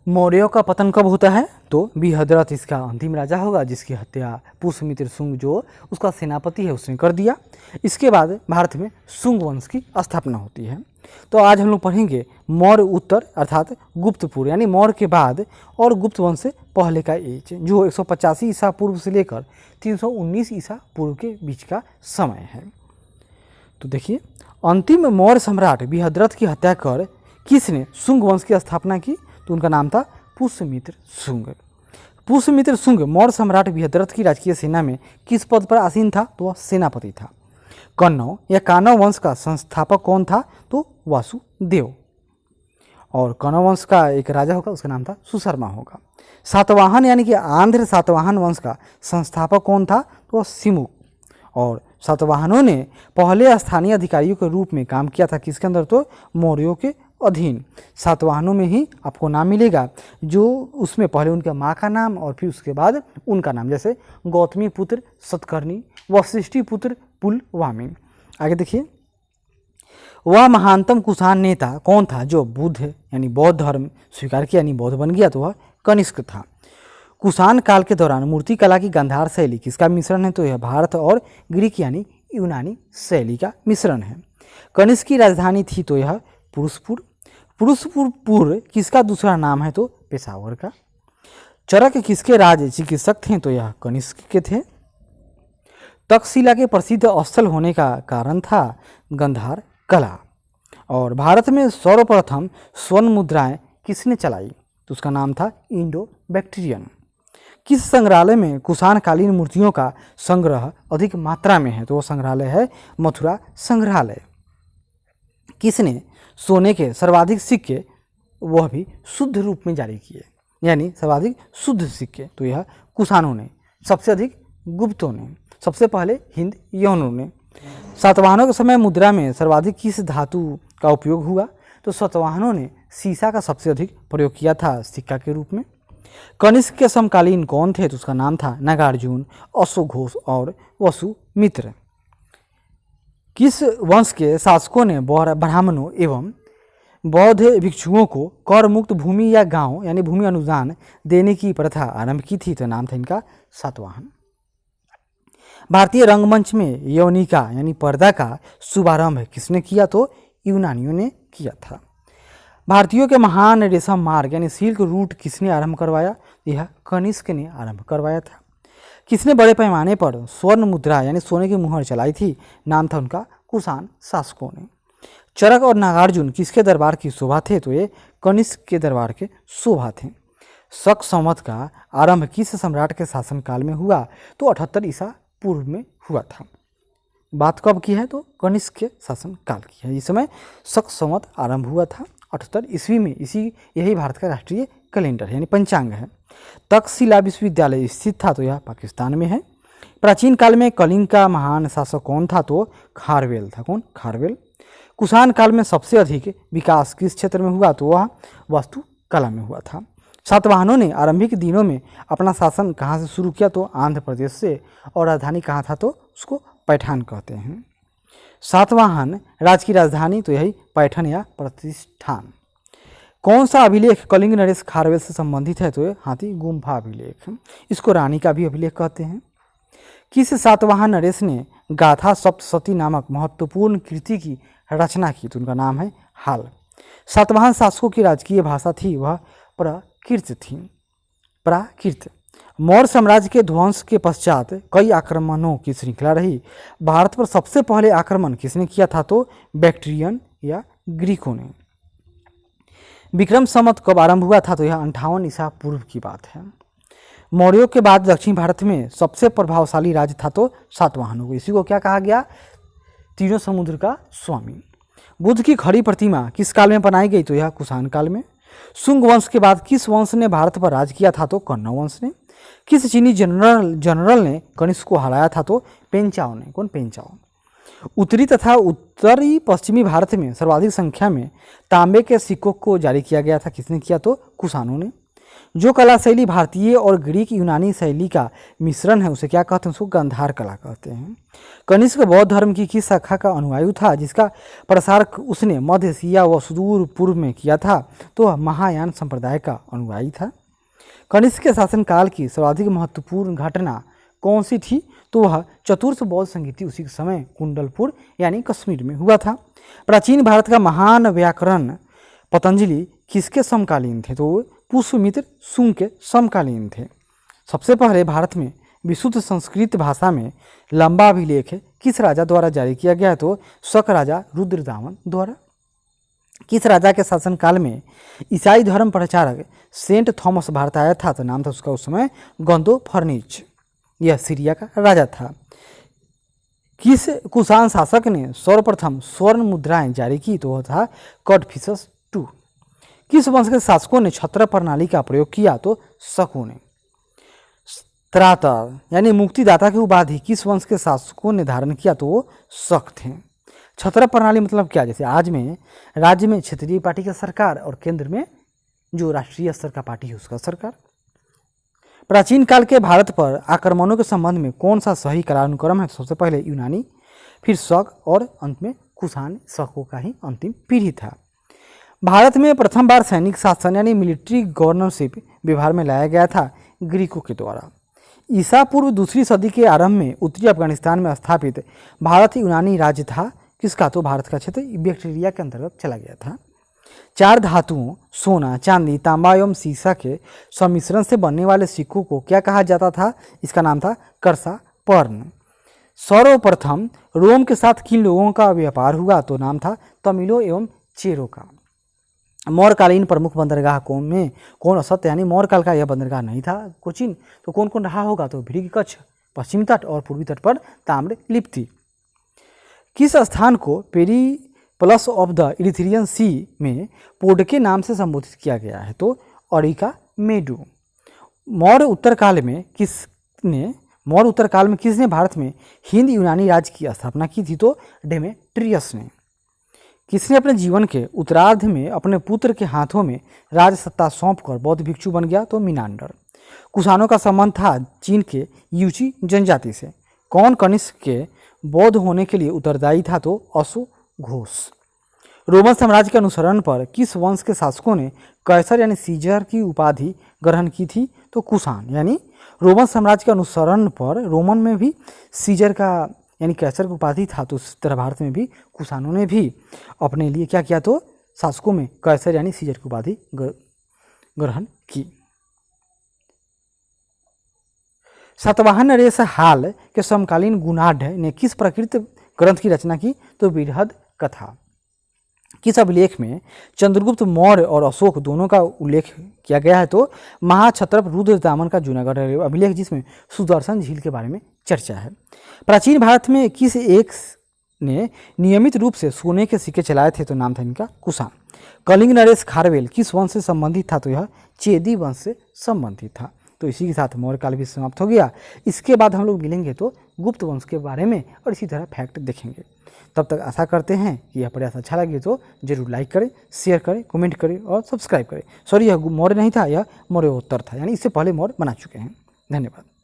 मौर्यों का पतन कब होता है? तो बृहद्रथ इसका अंतिम राजा होगा, जिसकी हत्या पुष्यमित्र शुंग जो उसका सेनापति है उसने कर दिया। इसके बाद भारत में शुंग वंश की स्थापना होती है। तो आज हम लोग पढ़ेंगे मौर्य उत्तर अर्थात गुप्तपुर यानी मौर्य के बाद और गुप्त वंश से पहले का एज, जो 185 ईसा पूर्व से लेकर 319 ईसा पूर्व के बीच का समय है। तो देखिए, अंतिम मौर्य सम्राट बृहद्रथ की हत्या कर किसने शुंग वंश की स्थापना की? तो उनका नाम था पुष्यमित्र शुंग। पुष्यमित्र शुंग मौर्य सम्राट बृहद्रथ की राजकीय सेना में किस पद पर आसीन था? तो वह सेनापति था। कन्नौ या कानव वंश का संस्थापक कौन था? तो वासुदेव। और कन्नौ वंश का एक राजा होगा, उसका नाम था सुशर्मा होगा। सातवाहन यानी कि आंध्र सातवाहन वंश का संस्थापक कौन था? तो वह सिमुक। और सातवाहनों ने पहले स्थानीय अधिकारियों के रूप में काम किया था किसके अंदर? तो मौर्यों के अधीन। सातवाहनों में ही आपको नाम मिलेगा जो उसमें पहले उनके माँ का नाम और फिर उसके बाद उनका नाम, जैसे गौतमी पुत्र सतकर्णी, वशिष्ठी पुत्र पुलवामी। आगे देखिए, वह महानतम कुषाण नेता कौन था जो बुद्ध यानी बौद्ध धर्म स्वीकार किया यानी बौद्ध बन गया? तो वह कनिष्क था। कुषाण काल के दौरान मूर्ति कला की गांधार शैली किसका मिश्रण है? तो यह भारत और ग्रीक यानी यूनानी शैली का मिश्रण है। कनिष्क की राजधानी थी तो यह पुरुषपुर। पुरुषपुर किसका दूसरा नाम है? तो पेशावर का। चरक किसके राज चिकित्सक थे? तो यह कनिष्क के थे। तक्षशिला के प्रसिद्ध स्थल होने का कारण था गांधार कला। और भारत में सर्वप्रथम स्वर्ण मुद्राएं किसने चलाई? तो उसका नाम था इंडो बैक्टीरियन। किस संग्रहालय में कुषाणकालीन मूर्तियों का संग्रह अधिक मात्रा में है? तो वो संग्रहालय है मथुरा संग्रहालय। किसने सोने के सर्वाधिक सिक्के वह भी शुद्ध रूप में जारी किए यानी सर्वाधिक शुद्ध सिक्के? तो यह कुषाणों ने, सबसे अधिक गुप्तों ने, सबसे पहले हिंद यवनों ने। सातवाहनों के समय मुद्रा में सर्वाधिक किस धातु का उपयोग हुआ? तो सातवाहनों ने सीसा का सबसे अधिक प्रयोग किया था सिक्का के रूप में। कनिष्क के समकालीन कौन थे? तो उसका नाम था नागार्जुन, अश्वघोष और वसुमित्र। किस वंश के शासकों ने ब्राह्मणों एवं बौद्ध भिक्षुओं को कर मुक्त भूमि या गांव यानी भूमि अनुदान देने की प्रथा आरंभ की थी? तो नाम था इनका सातवाहन। भारतीय रंगमंच में यवनिका यानी पर्दा का शुभारंभ किसने किया? तो यूनानियों ने किया था। भारतीयों के महान रेशम मार्ग यानी सिल्क रूट किसने आरंभ करवाया? यह कनिष्क ने आरंभ करवाया था। किसने बड़े पैमाने पर स्वर्ण मुद्रा यानी सोने की मुहर चलाई थी? नाम था उनका कुषाण शासकों ने। चरक और नागार्जुन किसके दरबार की शोभा थे? तो ये कनिष्क के दरबार के शोभा थे। शक संवत का आरंभ किस सम्राट के शासनकाल में हुआ? तो 78 ईसा पूर्व में हुआ था। बात कब की है? तो कनिष्क के शासनकाल की है। इस समय शक संवत आरंभ हुआ था 78 ईस्वी में। यही भारत का राष्ट्रीय कैलेंडर यानी पंचांग है। तक्षशिला विश्वविद्यालय स्थित था तो यह पाकिस्तान में है। प्राचीन काल में कलिंग का महान शासक कौन था? तो खारवेल था। कौन? खारवेल। कुषाण काल में सबसे अधिक विकास किस क्षेत्र में हुआ? तो वह वास्तु कला में हुआ था। सातवाहनों ने आरंभिक दिनों में अपना शासन कहाँ से शुरू किया? तो आंध्र प्रदेश से। और राजधानी कहाँ था? तो उसको पैठान कहते हैं। सातवाहन राज्य की राजधानी तो यही पैठन या प्रतिष्ठान। कौन सा अभिलेख कलिंग नरेश खारवेल से संबंधित है? तो ये हाथी गुम्फा अभिलेख। इसको रानी का भी अभिलेख कहते हैं। किस सातवाहन नरेश ने गाथा सप्तशती नामक महत्वपूर्ण कृति की रचना की? तो उनका नाम है हाल। सातवाहन शासकों की राजकीय भाषा थी वह प्राकृत थी। प्राकृत। मौर्य साम्राज्य के ध्वंस के पश्चात कई आक्रमणों की श्रृंखला रही। भारत पर सबसे पहले आक्रमण किसने किया था? तो बैक्ट्रियन या ग्रीकों ने। विक्रम संवत कब आरंभ हुआ था? तो यह 58 ईसा पूर्व की बात है। मौर्यों के बाद दक्षिण भारत में सबसे प्रभावशाली राज्य था तो सातवाहनों को। इसी को क्या कहा गया? तीनों समुद्र का स्वामी। बुद्ध की खड़ी प्रतिमा किस काल में बनाई गई? तो यह कुषाण काल में। शुंग वंश के बाद किस वंश ने भारत पर राज किया था? तो कन्नौ वंश ने। किस चीनी जनरल ने कनिष्क को हराया था? तो पेंचाओ ने। कौन? पेंचाओ। उत्तरी तथा उत्तरी पश्चिमी भारत में सर्वाधिक संख्या में तांबे के सिक्कों को जारी किया गया था किसने किया? तो कुषाणों ने। जो कला शैली भारतीय और ग्रीक यूनानी शैली का मिश्रण है उसे क्या कहते हैं, उसको गांधार कला कहते हैं। कनिष्क बौद्ध धर्म की किस शाखा का अनुयायी था जिसका प्रसार उसने मध्य एशिया व सुदूर पूर्व में किया था, तो महायान संप्रदाय का अनुयायी था। कनिष्क के शासनकाल की सर्वाधिक महत्वपूर्ण घटना कौन सी थी, तो वह चतुर्थ बौद्ध संगीति उसी के समय कुंडलपुर यानी कश्मीर में हुआ था। प्राचीन भारत का महान व्याकरण पतंजलि किसके समकालीन थे, तो पुष्यमित्र शुंग के समकालीन थे। सबसे पहले भारत में विशुद्ध संस्कृत भाषा में लंबा अभिलेख किस राजा द्वारा जारी किया गया है, तो शक राजा रुद्रदामन द्वारा। किस राजा के शासनकाल में ईसाई धर्म प्रचारक सेंट थॉमस भारत आया था, तो नाम था उसका उस समय गंदो फर्निच, यह सीरिया का राजा था। किस कुषाण शासक ने सर्वप्रथम स्वर्ण मुद्राएं जारी की, तो वह था कॉडफिसस II। किस वंश के शासकों ने छत्र प्रणाली का प्रयोग किया, तो शकों ने। त्राता यानी मुक्तिदाता की उपाधि किस वंश के शासकों ने धारण किया, तो वो शक थे। छत्र प्रणाली मतलब क्या, जैसे आज में राज्य में क्षेत्रीय पार्टी का सरकार और केंद्र में जो राष्ट्रीय स्तर का पार्टी है उसका सरकार। प्राचीन काल के भारत पर आक्रमणों के संबंध में कौन सा सही कालानुक्रम है, तो सबसे पहले यूनानी, फिर शक और अंत में कुषाण, शकों का ही अंतिम पीढ़ी था। भारत में प्रथम बार सैनिक शासन यानी मिलिट्री गवर्नरशिप व्यवहार में लाया गया था ग्रीकों के द्वारा। ईसा पूर्व दूसरी सदी के आरंभ में उत्तरी अफगानिस्तान में स्थापित भारत यूनानी राज्य था किसका, तो भारत का क्षेत्र बैक्टीरिया के अंतर्गत चला गया था। चार धातुओं सोना, चांदी, तांबा एवं सीसा के सम्मिश्रण से बनने वाले सिक्कों को क्या कहा जाता था, इसका नाम था करसा पर्ण। सर्वप्रथम रोम के साथ किन लोगों का व्यापार हुआ, तो नाम था तमिलों एवं चेरों का। मौर्यकालीन प्रमुख बंदरगाह कौन असत्य यानी मौर्यकाल का यह बंदरगाह नहीं था कोचिन, तो कौन कौन रहा होगा, तो भृगु कच्छ, पश्चिमी तट और पूर्वी तट पर ताम्रलिप्ति। किस स्थान को पेरिप्लस ऑफ द इरिथ्रियन सी में पोड के नाम से संबोधित किया गया है, तो अरिका मेडू। मौर्य उत्तर काल में किसने भारत में हिंद यूनानी राज्य की स्थापना की थी, तो डेमेट्रियस ने। किसने अपने जीवन के उत्तरार्ध में अपने पुत्र के हाथों में राज सत्ता सौंपकर बौद्ध भिक्षु बन गया, तो मिनांडर। कुषाणों का संबंध था चीन के यूची जनजाति से। कौन कनिष्क के बौद्ध होने के लिए उत्तरदायी था, तो अश्वघोष। रोमन साम्राज्य के अनुसरण पर किस वंश के शासकों ने कैसर यानी सीजर की उपाधि ग्रहण की थी, तो कुषाण। यानी रोमन साम्राज्य के अनुसरण पर रोमन में भी सीजर का यानी कैसर की उपाधि था, तो उस तरह भारत में भी कुषाणों ने भी अपने लिए क्या किया, तो शासकों में कैसर यानी सीजर की उपाधि ग्रहण की। सातवाहन नरेश हाल के समकालीन गुणाढ़ ने किस प्रकृत ग्रंथ की रचना की, तो बृहद कथा। किस अभिलेख में चंद्रगुप्त मौर्य और अशोक दोनों का उल्लेख किया गया है, तो महाक्षत्रप रुद्रदामन का जूनागढ़ अभिलेख जिसमें सुदर्शन झील के बारे में चर्चा है। प्राचीन भारत में किस एक ने नियमित रूप से सोने के सिक्के चलाए थे, तो नाम था इनका कुषाण। कलिंग नरेश खारवेल किस वंश से संबंधित था, तो यह चेदी वंश से संबंधित था। तो इसी के साथ मौर्य काल भी समाप्त हो गया। इसके बाद हम लोग मिलेंगे तो गुप्त वंश के बारे में और इसी तरह फैक्ट देखेंगे। तब तक आशा करते हैं कि यह प्रयास अच्छा लगे तो जरूर लाइक करें, शेयर करें, कमेंट करें और सब्सक्राइब करें। सॉरी, यह मौर्य नहीं था, यह मौर्योत्तर था, यानी इससे पहले मौर्य बना चुके हैं। धन्यवाद।